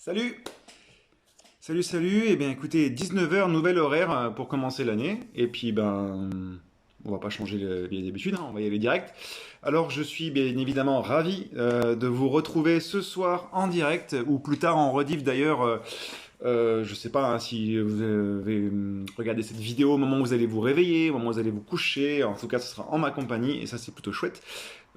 Salut! Salut, salut! Eh bien écoutez, 19h, nouvel horaire pour commencer l'année. Et puis on va pas changer les habitudes, hein, on va y aller direct. Alors je suis bien évidemment ravi de vous retrouver ce soir en direct, ou plus tard en rediff d'ailleurs. Je sais pas hein, si vous avez regardé cette vidéo au moment où vous allez vous réveiller, au moment où vous allez vous coucher. En tout cas, ce sera en ma compagnie et ça c'est plutôt chouette.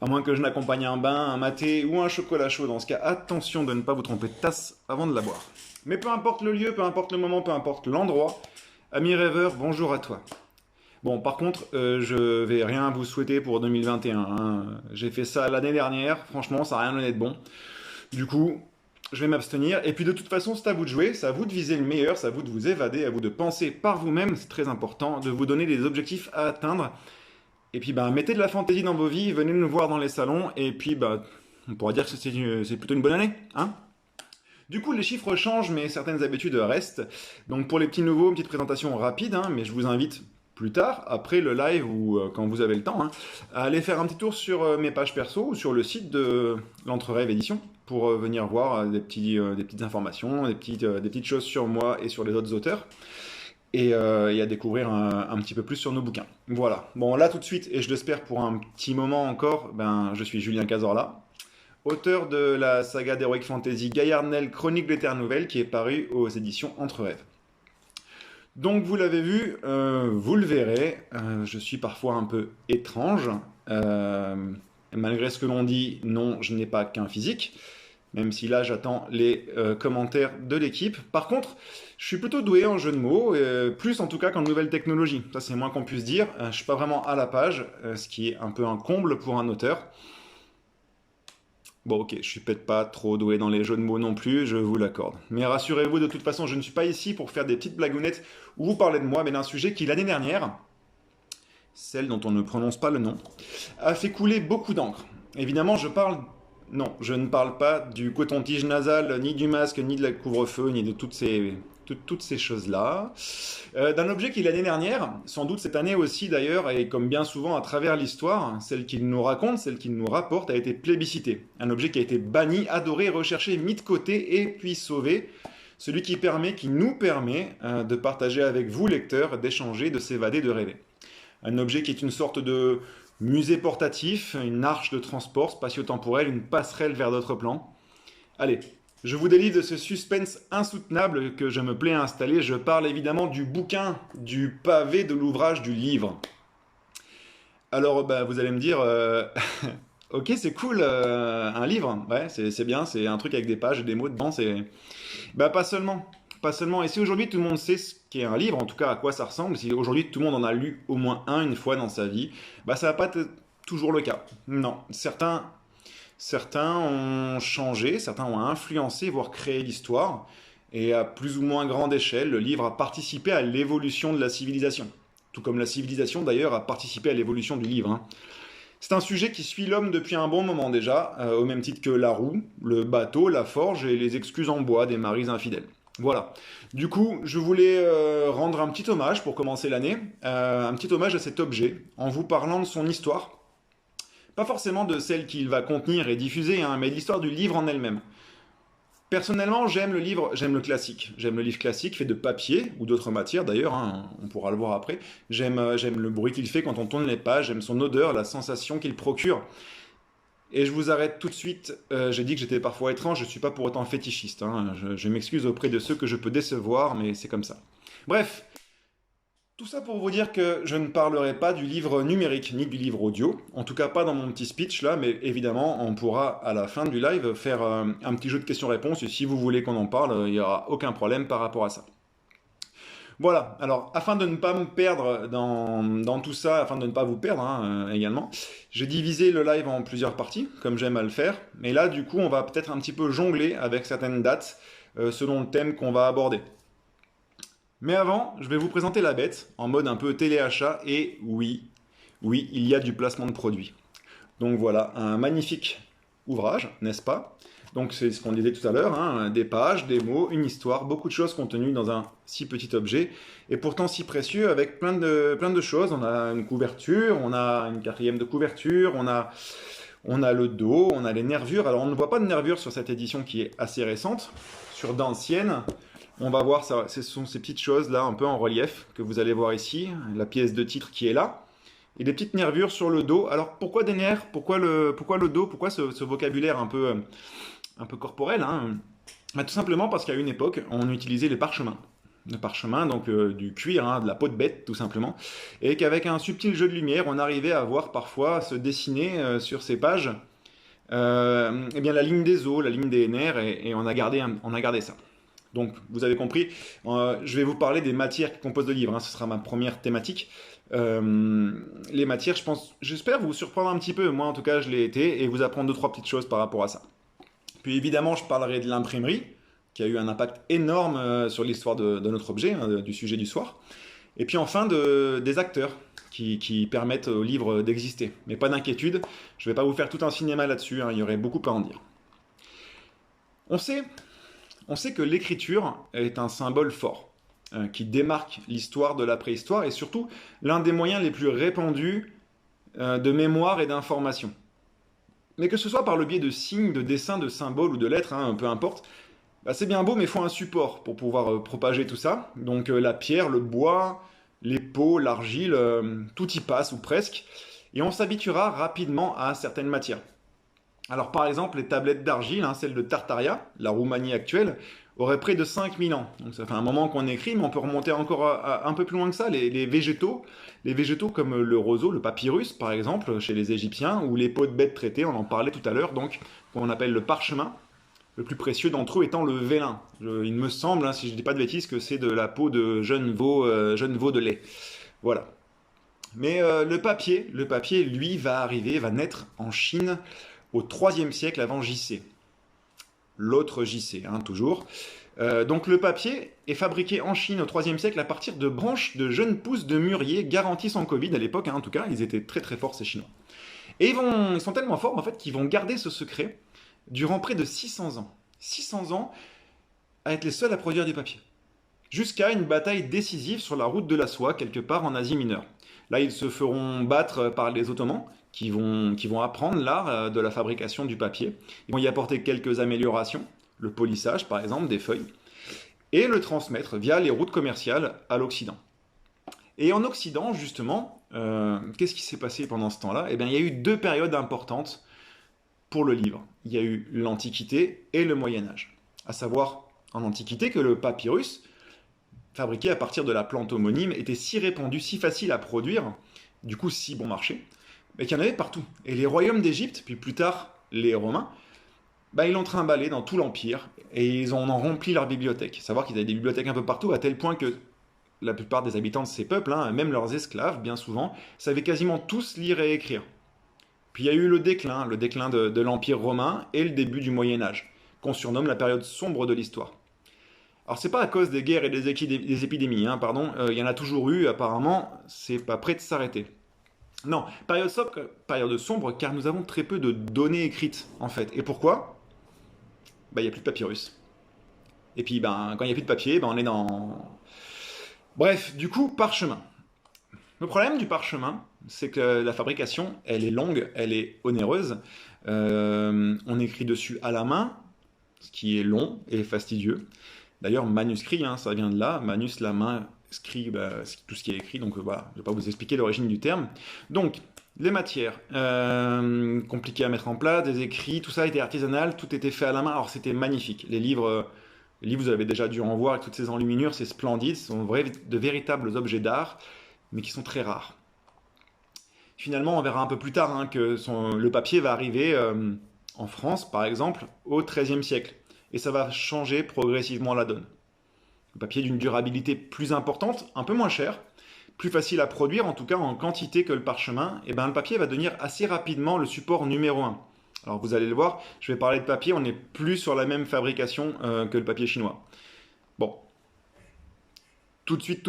À moins que je n'accompagne un bain, un maté ou un chocolat chaud. Dans ce cas, attention de ne pas vous tromper de tasse avant de la boire. Mais peu importe le lieu, peu importe le moment, peu importe l'endroit, ami rêveur, bonjour à toi. Bon, par contre, je vais rien vous souhaiter pour 2021. Hein. J'ai fait ça l'année dernière, franchement, ça n'a rien donné de bon. Du coup, je vais m'abstenir. Et puis de toute façon, c'est à vous de jouer, c'est à vous de viser le meilleur, c'est à vous de vous évader, à vous de penser par vous-même, c'est très important, de vous donner des objectifs à atteindre. Et puis mettez de la fantaisie dans vos vies, venez nous voir dans les salons, et puis on pourra dire que c'est plutôt une bonne année, hein. Du coup, les chiffres changent, mais certaines habitudes restent. Donc pour les petits nouveaux, une petite présentation rapide, hein, mais je vous invite plus tard, après le live ou quand vous avez le temps, hein, à aller faire un petit tour sur mes pages perso ou sur le site de l'Entre-Rêve Édition pour venir voir des petites informations, des petites choses sur moi et sur les autres auteurs. Et à découvrir un petit peu plus sur nos bouquins. Voilà. Bon, là tout de suite, et je l'espère pour un petit moment encore, je suis Julien Cazorla, auteur de la saga d'Heroic Fantasy Gaillardnell Chronique de l'Éternelle Nouvelle, qui est paru aux éditions Entre Rêves. Donc vous l'avez vu, vous le verrez, je suis parfois un peu étrange. Malgré ce que l'on dit, non, je n'ai pas qu'un physique. Même si là, j'attends les commentaires de l'équipe. Par contre, je suis plutôt doué en jeu de mots, plus en tout cas qu'en nouvelles technologies. Ça, c'est moins qu'on puisse dire. Je ne suis pas vraiment à la page, ce qui est un peu un comble pour un auteur. Bon, ok, je suis peut-être pas trop doué dans les jeux de mots non plus, je vous l'accorde. Mais rassurez-vous, de toute façon, je ne suis pas ici pour faire des petites blagounettes ou vous parler de moi, mais d'un sujet qui, l'année dernière, celle dont on ne prononce pas le nom, a fait couler beaucoup d'encre. Évidemment, non, je ne parle pas du coton-tige nasal, ni du masque, ni de la couvre-feu, ni de toutes ces choses-là. D'un objet qui, l'année dernière, sans doute cette année aussi d'ailleurs, et comme bien souvent à travers l'histoire, celle qu'il nous raconte, celle qu'il nous rapporte, a été plébiscité. Un objet qui a été banni, adoré, recherché, mis de côté et puis sauvé. Celui qui nous permet de partager avec vous, lecteurs, d'échanger, de s'évader, de rêver. Un objet qui est une sorte de musée portatif, une arche de transport spatio-temporel, une passerelle vers d'autres plans. Allez, je vous délivre de ce suspense insoutenable que je me plais à installer. Je parle évidemment du bouquin, du pavé, de l'ouvrage, du livre. Alors, vous allez me dire, ok, c'est cool, un livre, ouais, c'est bien, c'est un truc avec des pages et des mots dedans, c'est... pas seulement. Pas seulement. Et si aujourd'hui tout le monde sait ce qu'est un livre, en tout cas à quoi ça ressemble, si aujourd'hui tout le monde en a lu au moins une fois dans sa vie, ça va pas être toujours le cas. Non, certains ont changé, certains ont influencé, voire créé l'histoire, et à plus ou moins grande échelle, le livre a participé à l'évolution de la civilisation. Tout comme la civilisation d'ailleurs a participé à l'évolution du livre. Hein. C'est un sujet qui suit l'homme depuis un bon moment déjà, au même titre que la roue, le bateau, la forge et les excuses en bois des maris infidèles. Voilà. Du coup, je voulais rendre un petit hommage pour commencer l'année, un petit hommage à cet objet, en vous parlant de son histoire. Pas forcément de celle qu'il va contenir et diffuser, hein, mais l'histoire du livre en elle-même. Personnellement, j'aime le livre, j'aime le classique. J'aime le livre classique fait de papier, ou d'autres matières d'ailleurs, hein, on pourra le voir après. J'aime le bruit qu'il fait quand on tourne les pages, j'aime son odeur, la sensation qu'il procure. Et je vous arrête tout de suite, j'ai dit que j'étais parfois étrange, je ne suis pas pour autant fétichiste. Hein. Je m'excuse auprès de ceux que je peux décevoir, mais c'est comme ça. Bref, tout ça pour vous dire que je ne parlerai pas du livre numérique, ni du livre audio, en tout cas pas dans mon petit speech là, mais évidemment on pourra à la fin du live faire un petit jeu de questions-réponses, et si vous voulez qu'on en parle, il n'y aura aucun problème par rapport à ça. Voilà, alors afin de ne pas me perdre dans tout ça, afin de ne pas vous perdre hein, également, j'ai divisé le live en plusieurs parties, comme j'aime à le faire, mais là du coup on va peut-être un petit peu jongler avec certaines dates selon le thème qu'on va aborder. Mais avant, je vais vous présenter la bête en mode un peu téléachat, et oui, il y a du placement de produits. Donc voilà, un magnifique ouvrage, n'est-ce pas? Donc c'est ce qu'on disait tout à l'heure, hein, des pages, des mots, une histoire, beaucoup de choses contenues dans un si petit objet, et pourtant si précieux avec plein de choses. On a une couverture, on a une quatrième de couverture, on a On a le dos, on a les nervures. Alors on ne voit pas de nervures sur cette édition qui est assez récente. Sur d'anciennes, on va voir, ça, ce sont ces petites choses là, un peu en relief, que vous allez voir ici. La pièce de titre qui est là. Et des petites nervures sur le dos. Alors pourquoi des nerfs? Pourquoi le dos? Pourquoi ce vocabulaire un peu corporel, hein? Bah, tout simplement parce qu'à une époque, on utilisait les parchemins. Le parchemin, donc du cuir, hein, de la peau de bête tout simplement, et qu'avec un subtil jeu de lumière, on arrivait à voir parfois se dessiner sur ces pages eh bien, la ligne des os, la ligne des nerfs, et on a gardé ça. Donc, vous avez compris, je vais vous parler des matières qui composent le livre, hein, ce sera ma première thématique. Les matières, j'espère vous surprendre un petit peu, moi en tout cas je l'ai été, et vous apprendre 2-3 petites choses par rapport à ça. Puis évidemment, je parlerai de l'imprimerie, qui a eu un impact énorme sur l'histoire de notre objet, hein, du sujet du soir. Et puis enfin, des acteurs qui permettent au livre d'exister. Mais pas d'inquiétude, je ne vais pas vous faire tout un cinéma là-dessus, hein, il y aurait beaucoup à en dire. On sait que l'écriture est un symbole fort, qui démarque l'histoire de la préhistoire, et surtout l'un des moyens les plus répandus de mémoire et d'information. Mais que ce soit par le biais de signes, de dessins, de symboles ou de lettres, hein, peu importe, bah, c'est bien beau, mais il faut un support pour pouvoir propager tout ça. Donc la pierre, le bois, les pots, l'argile, tout y passe ou presque. Et on s'habituera rapidement à certaines matières. Alors par exemple, les tablettes d'argile, hein, celles de Tartaria, la Roumanie actuelle, auraient près de 5000 ans. Donc ça fait un moment qu'on écrit, mais on peut remonter encore un peu plus loin que ça. Les végétaux comme le roseau, le papyrus par exemple, chez les Égyptiens, ou les peaux de bêtes traitées, on en parlait tout à l'heure, donc qu'on appelle le parchemin. Le plus précieux d'entre eux étant le vélin. Il me semble, hein, si je ne dis pas de bêtises, que c'est de la peau de jeune veau de lait. Voilà. Mais le papier, lui, va naître en Chine au IIIe siècle avant JC. L'autre JC, hein, toujours. Donc le papier est fabriqué en Chine au IIIe siècle à partir de branches de jeunes pousses de mûrier garanties sans Covid à l'époque, hein, en tout cas, ils étaient très très forts ces Chinois. Et ils sont tellement forts en fait qu'ils vont garder ce secret durant près de 600 ans. 600 ans à être les seuls à produire du papier. Jusqu'à une bataille décisive sur la route de la soie, quelque part en Asie mineure. Là, ils se feront battre par les Ottomans, qui vont apprendre l'art de la fabrication du papier. Ils vont y apporter quelques améliorations, le polissage par exemple des feuilles, et le transmettre via les routes commerciales à l'Occident. Et en Occident, justement, qu'est-ce qui s'est passé pendant ce temps-là? Eh bien, il y a eu 2 périodes importantes pour le livre. Il y a eu l'Antiquité et le Moyen-Âge. À savoir, en Antiquité, que le papyrus, fabriqué à partir de la plante homonyme, était si répandu, si facile à produire, du coup si bon marché, mais qu'il y en avait partout. Et les royaumes d'Égypte, puis plus tard les Romains, bah, ils l'ont trimballé dans tout l'Empire, et ils en ont rempli leur bibliothèque. Savoir qu'ils avaient des bibliothèques un peu partout, à tel point que la plupart des habitants de ces peuples, hein, même leurs esclaves, bien souvent, savaient quasiment tous lire et écrire. Puis il y a eu le déclin de l'Empire romain et le début du Moyen-Âge, qu'on surnomme la période sombre de l'histoire. Alors c'est pas à cause des guerres et des épidémies, hein, pardon, il y en a toujours eu, apparemment, c'est pas prêt de s'arrêter. Non, période sombre, car nous avons très peu de données écrites, en fait. Et pourquoi? Bah, il n'y a plus de papyrus. Et puis, ben, quand il n'y a plus de papier, ben, on est dans... Bref, du coup, parchemin. Le problème du parchemin, c'est que la fabrication, elle est longue, elle est onéreuse. On écrit dessus à la main, ce qui est long et fastidieux. D'ailleurs, manuscrit, hein, ça vient de là. Manus, la main, scrit, bah, c'est tout ce qui est écrit. Donc voilà, je ne vais pas vous expliquer l'origine du terme. Donc, les matières, compliquées à mettre en place, des écrits, tout ça était artisanal, tout était fait à la main. Alors c'était magnifique. Les livres, vous avez déjà dû en voir avec toutes ces enluminures, c'est splendide. Ce sont de véritables objets d'art, mais qui sont très rares. Finalement, on verra un peu plus tard, hein, que le papier va arriver en France, par exemple, au XIIIe siècle. Et ça va changer progressivement la donne. Le papier d'une durabilité plus importante, un peu moins cher, plus facile à produire, en tout cas en quantité que le parchemin, et ben le papier va devenir assez rapidement le support numéro 1. Alors vous allez le voir, je vais parler de papier, on n'est plus sur la même fabrication que le papier chinois. Bon, tout de suite,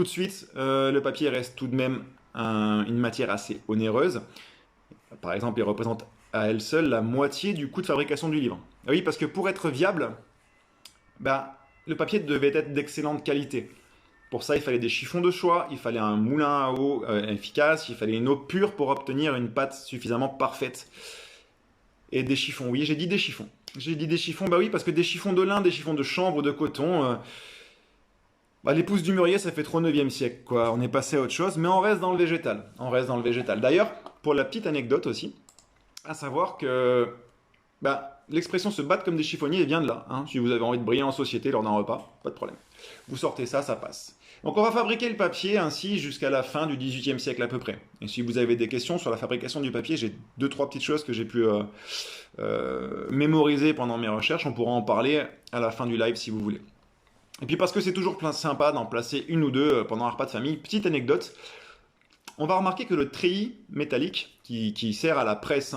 le papier reste tout de même une matière assez onéreuse. Par exemple, il représente à elle seule la moitié du coût de fabrication du livre. Ah oui, parce que pour être viable, ben, le papier devait être d'excellente qualité. Pour ça, il fallait des chiffons de choix, il fallait un moulin à eau efficace, il fallait une eau pure pour obtenir une pâte suffisamment parfaite. Et des chiffons, oui, j'ai dit des chiffons. J'ai dit des chiffons, bah oui, parce que des chiffons de lin, des chiffons de chanvre ou de coton, bah, les pousses du mûrier, ça fait trop 9e siècle, quoi. On est passé à autre chose, mais on reste dans le végétal. On reste dans le végétal. D'ailleurs, pour la petite anecdote aussi, à savoir que bah, l'expression se battre comme des chiffonniers vient de là. Hein. Si vous avez envie de briller en société lors d'un repas, pas de problème. Vous sortez ça, ça passe. Donc on va fabriquer le papier ainsi jusqu'à la fin du XVIIIe siècle à peu près. Et si vous avez des questions sur la fabrication du papier, j'ai 2-3 petites choses que j'ai pu mémoriser pendant mes recherches. On pourra en parler à la fin du live si vous voulez. Et puis parce que c'est toujours plein sympa d'en placer une ou deux pendant un repas de famille, petite anecdote, on va remarquer que le treillis métallique qui sert à la presse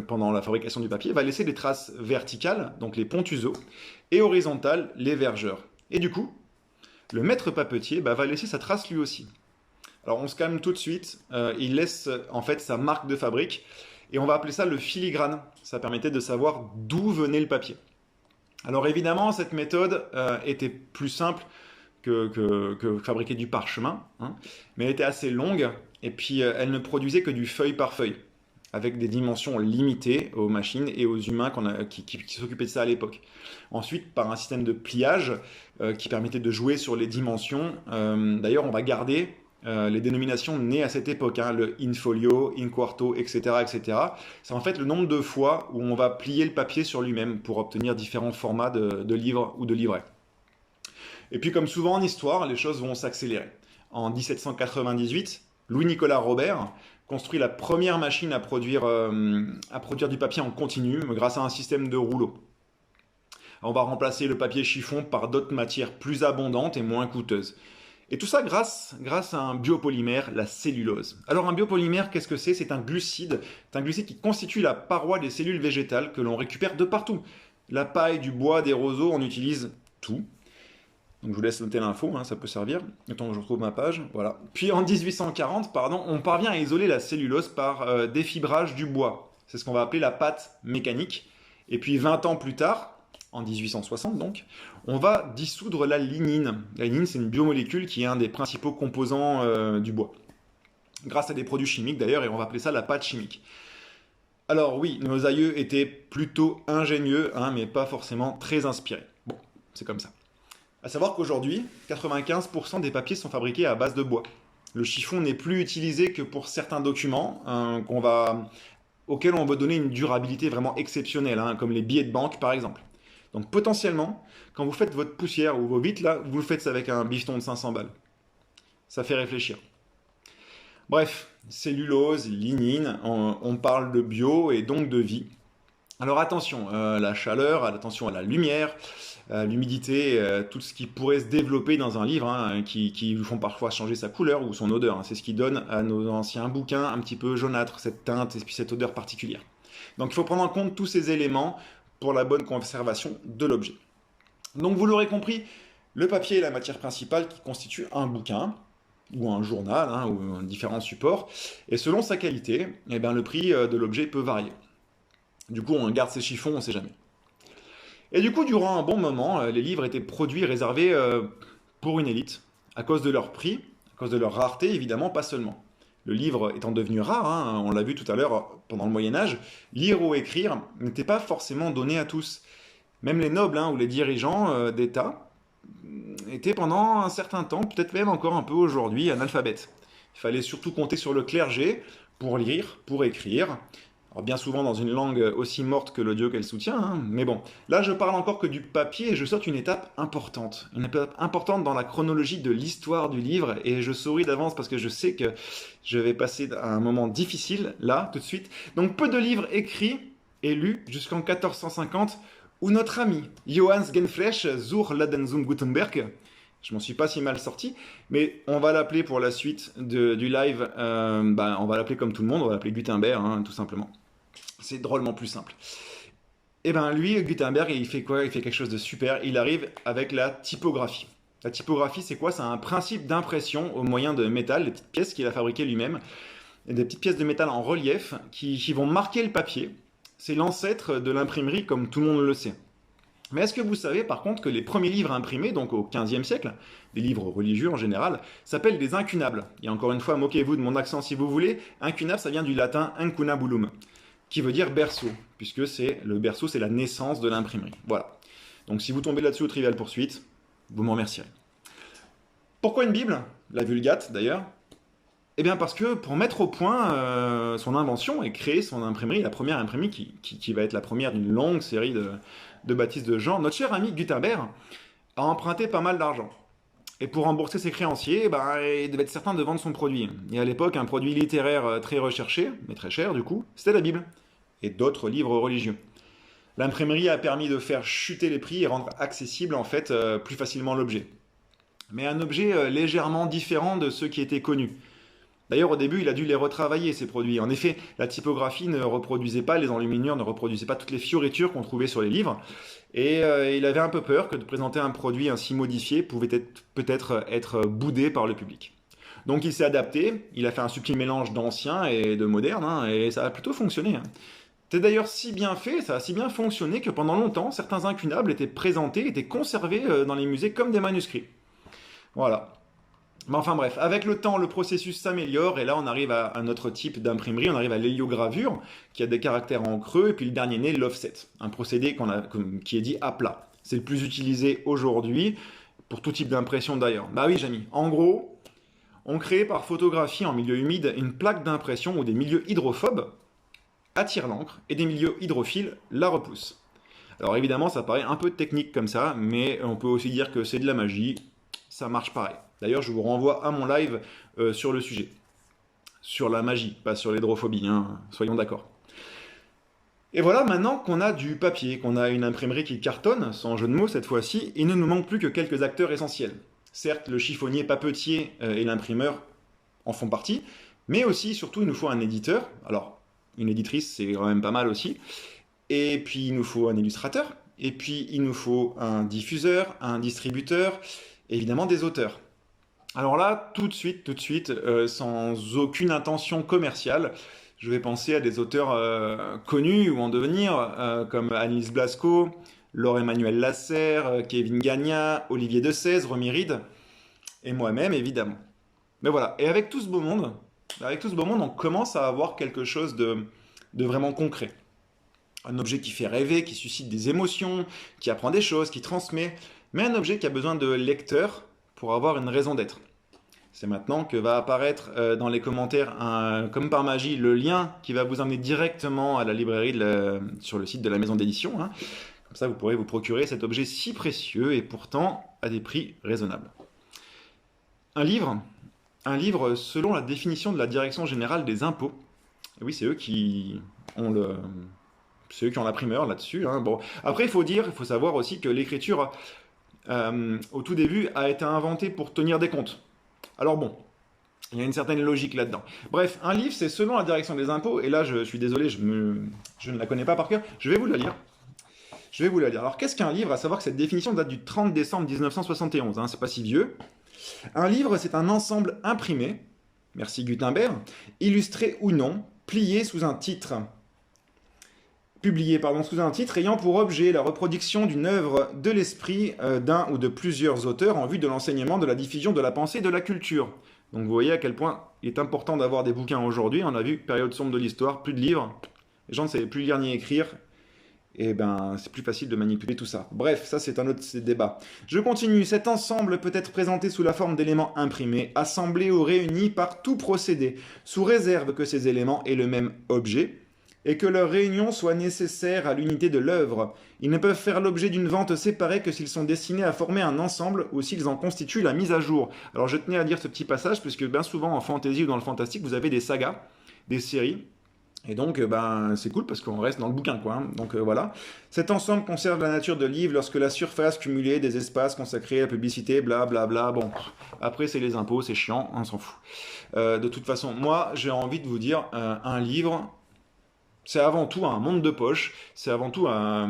pendant la fabrication du papier va laisser des traces verticales, donc les pontuseaux, et horizontales, les vergeurs. Et du coup, le maître papetier va laisser sa trace lui aussi. Alors on se calme tout de suite, il laisse en fait sa marque de fabrique, et on va appeler ça le filigrane. Ça permettait de savoir d'où venait le papier. Alors évidemment, cette méthode était plus simple que fabriquer du parchemin, hein, mais elle était assez longue, et puis elle ne produisait que du feuille par feuille, avec des dimensions limitées aux machines et aux humains qui s'occupaient de ça à l'époque. Ensuite, par un système de pliage qui permettait de jouer sur les dimensions. D'ailleurs, on va garder les dénominations nées à cette époque, hein, le in folio, in quarto, etc., etc. C'est en fait le nombre de fois où on va plier le papier sur lui-même pour obtenir différents formats de livres ou de livrets. Et puis comme souvent en histoire, les choses vont s'accélérer. En 1798, Louis-Nicolas Robert construit la première machine à produire du papier en continu grâce à un système de rouleau. On va remplacer le papier chiffon par d'autres matières plus abondantes et moins coûteuses. Et tout ça grâce à un biopolymère, la cellulose. Alors un biopolymère, qu'est-ce que c'est? C'est un glucide. C'est un glucide qui constitue la paroi des cellules végétales que l'on récupère de partout. La paille, du bois, des roseaux, on utilise tout. Donc je vous laisse noter l'info, hein, ça peut servir. Attends que je retrouve ma page. Voilà. Puis en 1840, on parvient à isoler la cellulose par défibrage du bois. C'est ce qu'on va appeler la pâte mécanique. Et puis 20 ans plus tard, en 1860 donc, on va dissoudre la lignine. La lignine, c'est une biomolécule qui est un des principaux composants du bois. Grâce à des produits chimiques d'ailleurs, et on va appeler ça la pâte chimique. Alors oui, nos aïeux étaient plutôt ingénieux, hein, mais pas forcément très inspirés. Bon, c'est comme ça. À savoir qu'aujourd'hui, 95% des papiers sont fabriqués à base de bois. Le chiffon n'est plus utilisé que pour certains documents auxquels on veut donner une durabilité vraiment exceptionnelle, hein, comme les billets de banque par exemple. Donc potentiellement, quand vous faites votre poussière ou vos vitres, là, vous le faites avec un bifton de 500 balles. Ça fait réfléchir. Bref, cellulose, lignine, on parle de bio et donc de vie. Alors attention à la chaleur, attention à la lumière, l'humidité, tout ce qui pourrait se développer dans un livre, hein, qui font parfois changer sa couleur ou son odeur. Hein. C'est ce qui donne à nos anciens bouquins un petit peu jaunâtre, cette teinte et puis cette odeur particulière. Donc il faut prendre en compte tous ces éléments pour la bonne conservation de l'objet. Donc vous l'aurez compris, le papier est la matière principale qui constitue un bouquin, ou un journal, hein, ou un différent support, et selon sa qualité, eh bien, le prix de l'objet peut varier. Du coup, on garde ses chiffons, on ne sait jamais. Et du coup, durant un bon moment, les livres étaient produits et réservés pour une élite, à cause de leur prix, à cause de leur rareté, évidemment, pas seulement. Le livre étant devenu rare, hein, on l'a vu tout à l'heure pendant le Moyen-Âge, lire ou écrire n'était pas forcément donné à tous. Même les nobles ou les dirigeants d'État étaient pendant un certain temps, peut-être même encore un peu aujourd'hui, analphabètes. Il fallait surtout compter sur le clergé pour lire, pour écrire. Alors bien souvent dans une langue aussi morte que l'audio qu'elle soutient, hein. Mais bon, là je parle encore que du papier et je saute une étape importante dans la chronologie de l'histoire du livre, et je souris d'avance parce que je sais que je vais passer à un moment difficile, là, tout de suite. Donc peu de livres écrits et lus jusqu'en 1450, où notre ami Johannes Genflesch zur Ladenzum Gutenberg, je m'en suis pas si mal sorti, mais on va l'appeler pour la suite du live, on va l'appeler comme tout le monde, on va l'appeler Gutenberg, hein, tout simplement. C'est drôlement plus simple. Et bien lui, Gutenberg, il fait quoi? Il fait quelque chose de super. Il arrive avec la typographie. La typographie, c'est quoi? C'est un principe d'impression au moyen de métal, des petites pièces qu'il a fabriquées lui-même, et des petites pièces de métal en relief qui vont marquer le papier. C'est l'ancêtre de l'imprimerie, comme tout le monde le sait. Mais est-ce que vous savez par contre que les premiers livres imprimés, donc au XVe siècle, des livres religieux en général, s'appellent des incunables? Et encore une fois, moquez-vous de mon accent si vous voulez, incunable ça vient du latin incunabulum, qui veut dire berceau, puisque le berceau, c'est la naissance de l'imprimerie. Voilà. Donc si vous tombez là-dessus au Trivial Poursuite, vous m'en remercierez. Pourquoi une Bible? La Vulgate, d'ailleurs. Eh bien parce que pour mettre au point son invention et créer son imprimerie, la première imprimerie qui va être la première d'une longue série de baptêmes de Jean, notre cher ami Gutenberg a emprunté pas mal d'argent. Et pour rembourser ses créanciers, il devait être certain de vendre son produit. Et à l'époque, un produit littéraire très recherché, mais très cher du coup, c'était la Bible. Et d'autres livres religieux. L'imprimerie a permis de faire chuter les prix et rendre accessible en fait plus facilement l'objet. Mais un objet légèrement différent de ceux qui étaient connus. D'ailleurs, au début, il a dû les retravailler, ces produits. En effet, la typographie ne reproduisait pas, les enluminures ne reproduisaient pas toutes les fioritures qu'on trouvait sur les livres. Et il avait un peu peur que de présenter un produit ainsi modifié pouvait peut-être être boudé par le public. Donc il s'est adapté, il a fait un subtil mélange d'ancien et de moderne, hein, et ça a plutôt fonctionné. Hein. C'est d'ailleurs si bien fait, ça a si bien fonctionné que pendant longtemps, certains incunables étaient présentés, étaient conservés dans les musées comme des manuscrits. Voilà. Mais enfin bref, avec le temps, le processus s'améliore et là on arrive à un autre type d'imprimerie, on arrive à l'héliogravure qui a des caractères en creux et puis le dernier né, l'offset, un procédé qui est dit à plat. C'est le plus utilisé aujourd'hui pour tout type d'impression d'ailleurs. Bah oui, Jamy, en gros, on crée par photographie en milieu humide une plaque d'impression où des milieux hydrophobes attirent l'encre et des milieux hydrophiles la repoussent. Alors évidemment, ça paraît un peu technique comme ça, mais on peut aussi dire que c'est de la magie, ça marche pareil. D'ailleurs, je vous renvoie à mon live sur le sujet. Sur la magie, pas sur l'hydrophobie, hein, soyons d'accord. Et voilà, maintenant qu'on a du papier, qu'on a une imprimerie qui cartonne, sans jeu de mots cette fois-ci, il ne nous manque plus que quelques acteurs essentiels. Certes, le chiffonnier papetier et l'imprimeur en font partie, mais aussi, surtout, il nous faut un éditeur. Alors, une éditrice, c'est quand même pas mal aussi. Et puis, il nous faut un illustrateur. Et puis, il nous faut un diffuseur, un distributeur, et évidemment des auteurs. Alors là, tout de suite, sans aucune intention commerciale, je vais penser à des auteurs connus ou en devenir, comme Annelise Blasco, Laure-Emmanuel Lasserre, Kevin Gagnon, Olivier de Sèze, Romy Reed, et moi-même, évidemment. Mais voilà, et avec tout ce beau monde, on commence à avoir quelque chose de vraiment concret. Un objet qui fait rêver, qui suscite des émotions, qui apprend des choses, qui transmet, mais un objet qui a besoin de lecteurs pour avoir une raison d'être. C'est maintenant que va apparaître dans les commentaires, comme par magie, le lien qui va vous emmener directement à la librairie sur le site de la maison d'édition. Hein. Comme ça, vous pourrez vous procurer cet objet si précieux et pourtant à des prix raisonnables. Un livre selon la définition de la Direction générale des impôts. Et oui, c'est eux qui ont la primeur là-dessus. Hein. Bon. Après, il faut savoir aussi que l'écriture, au tout début, a été inventée pour tenir des comptes. Alors bon, il y a une certaine logique là-dedans. Bref, un livre, c'est selon la Direction des impôts, et là, je suis désolé, je ne la connais pas par cœur, je vais vous la lire. Alors, qu'est-ce qu'un livre? À savoir que cette définition date du 30 décembre 1971, hein, c'est pas si vieux. Un livre, c'est un ensemble imprimé, merci Gutenberg, illustré ou non, plié sous un titre. Publié sous un titre ayant pour objet la reproduction d'une œuvre de l'esprit d'un ou de plusieurs auteurs en vue de l'enseignement, de la diffusion de la pensée et de la culture. Donc vous voyez à quel point il est important d'avoir des bouquins aujourd'hui. On a vu, période sombre de l'histoire, plus de livres, les gens ne savaient plus lire ni écrire, et c'est plus facile de manipuler tout ça. Bref, ça c'est un autre débat. Je continue. Cet ensemble peut être présenté sous la forme d'éléments imprimés, assemblés ou réunis par tout procédé, sous réserve que ces éléments aient le même objet, et que leur réunion soit nécessaire à l'unité de l'œuvre. Ils ne peuvent faire l'objet d'une vente séparée que s'ils sont destinés à former un ensemble ou s'ils en constituent la mise à jour. Alors je tenais à dire ce petit passage, puisque bien souvent en fantasy ou dans le fantastique, vous avez des sagas, des séries, et donc c'est cool parce qu'on reste dans le bouquin, quoi. Hein. Donc voilà. Cet ensemble conserve la nature de livre lorsque la surface cumulée des espaces consacrés à la publicité, blablabla. Bon, après c'est les impôts, c'est chiant, on s'en fout. De toute façon, moi j'ai envie de vous dire, un livre... c'est avant tout un monde de poche, c'est avant tout un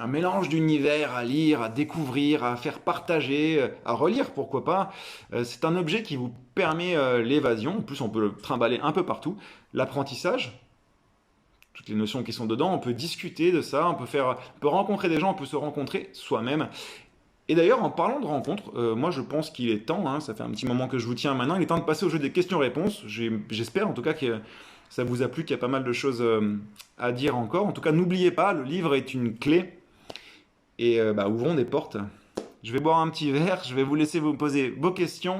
mélange d'univers à lire, à découvrir, à faire partager, à relire, pourquoi pas. C'est un objet qui vous permet l'évasion, en plus on peut le trimballer un peu partout, l'apprentissage, toutes les notions qui sont dedans, on peut discuter de ça, on peut rencontrer des gens, on peut se rencontrer soi-même. Et d'ailleurs, en parlant de rencontres, moi je pense qu'il est temps, hein, ça fait un petit moment que je vous tiens maintenant, il est temps de passer au jeu des questions-réponses. J'espère en tout cas ça vous a plu, qu'il y a pas mal de choses à dire encore. En tout cas, n'oubliez pas, le livre est une clé. Et ouvrons des portes. Je vais boire un petit verre, je vais vous laisser vous poser vos questions.